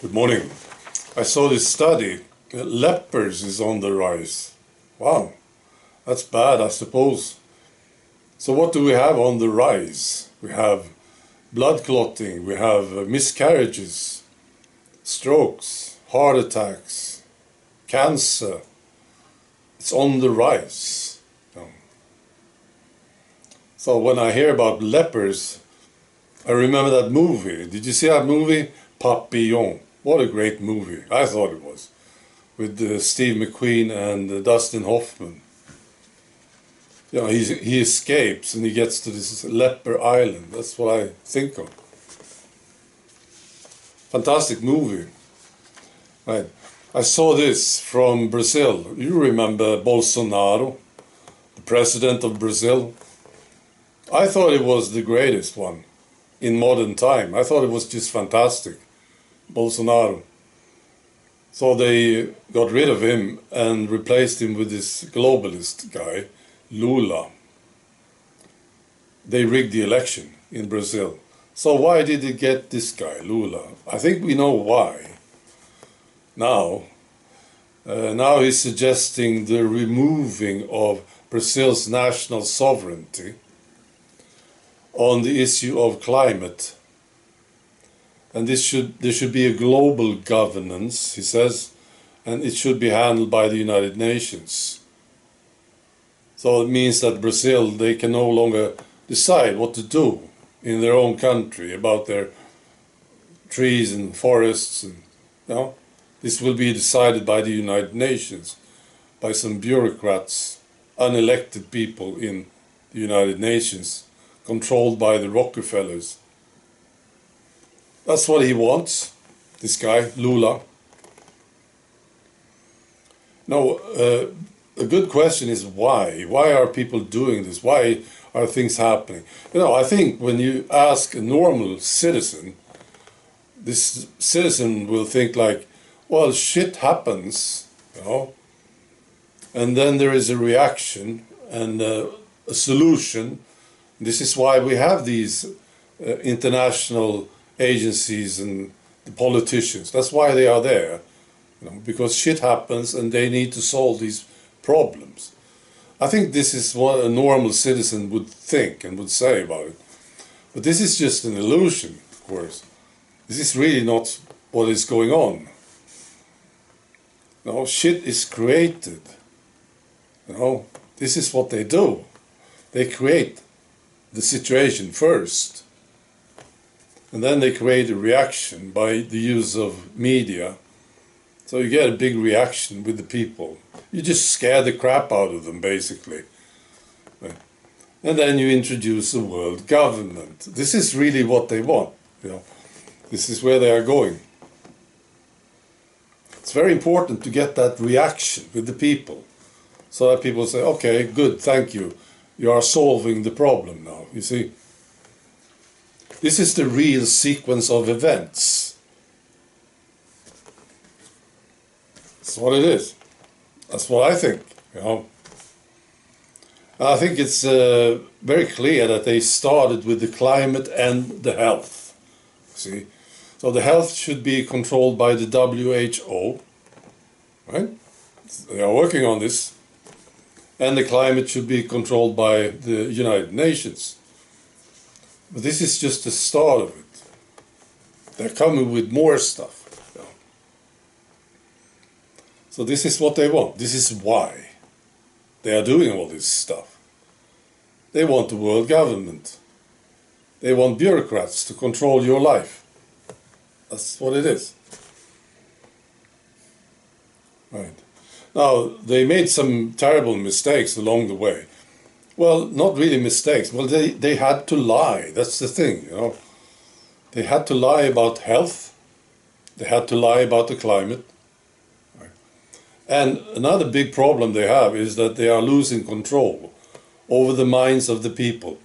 Good morning. I saw this study. Lepers is on the rise. Wow, that's bad, I suppose. So what do we have on the rise? We have blood clotting, we have miscarriages, strokes, heart attacks, cancer. It's on the rise. So when I hear about lepers, I remember that movie. Did you see that movie? Papillon. What a great movie. I thought it was. With Steve McQueen and Dustin Hoffman. You know, he escapes and he gets to this leper island. That's what I think of. Fantastic movie. Right. I saw this from Brazil. You remember Bolsonaro, the president of Brazil? I thought it was the greatest one in modern time. I thought it was just fantastic. Bolsonaro. So they got rid of him and replaced him with this globalist guy, Lula. They rigged the election in Brazil. So why did they get this guy, Lula? I think we know why. Now he's suggesting the removing of Brazil's national sovereignty on the issue of climate. And there should be a global governance, he says, and it should be handled by the United Nations. So it means that Brazil, they can no longer decide what to do in their own country about their trees and forests. And, you know, this will be decided by the United Nations, by some bureaucrats, unelected people in the United Nations, controlled by the Rockefellers. That's what he wants, this guy, Lula. Now, a good question is why? Why are people doing this? Why are things happening? You know, I think when you ask a normal citizen, this citizen will think like, well, shit happens, you know, and then there is a reaction and a solution. This is why we have these international agencies and the politicians. That's why they are there, you know, because shit happens and they need to solve these problems. I think this is what a normal citizen would think and would say about it. But this is just an illusion, of course. This is really not what is going on. You know, shit is created. You know, this is what they do. They create the situation first. And then they create a reaction by the use of media. So you get a big reaction with the people. You just scare the crap out of them, basically. And then you introduce a world government. This is really what they want. You know, this is where they are going. It's very important to get that reaction with the people. So that people say, okay, good, thank you. You are solving the problem now, you see. This is the real sequence of events. That's what it is. That's what I think, you know. I think it's very clear that they started with the climate and the health. See? So the health should be controlled by the WHO, right? They are working on this. And the climate should be controlled by the United Nations. But this is just the start of it. They're coming with more stuff. You know. So this is what they want. This is why they are doing all this stuff. They want the world government. They want bureaucrats to control your life. That's what it is. Right. Now, they made some terrible mistakes along the way. Well, not really mistakes. Well, they had to lie. That's the thing, you know. They had to lie about health. They had to lie about the climate. Right. And another big problem they have is that they are losing control over the minds of the people.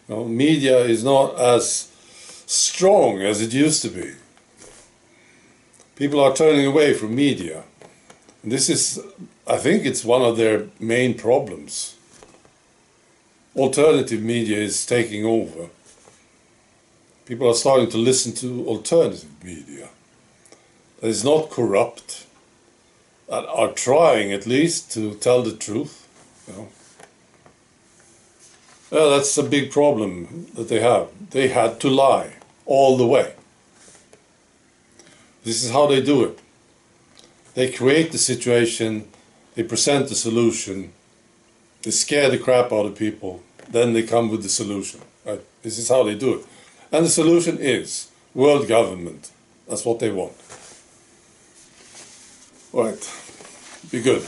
You know, media is not as strong as it used to be. People are turning away from media. And this is, I think it's one of their main problems. Alternative media is taking over. People are starting to listen to alternative media. that is not corrupt, that are trying at least to tell the truth, you know. Well, that's a big problem that they have. They had to lie all the way. This is how they do it. They create the situation, they present the solution, they scare the crap out of people, then they come with the solution. Right? This is how they do it. And the solution is world government. That's what they want. All right. Be good.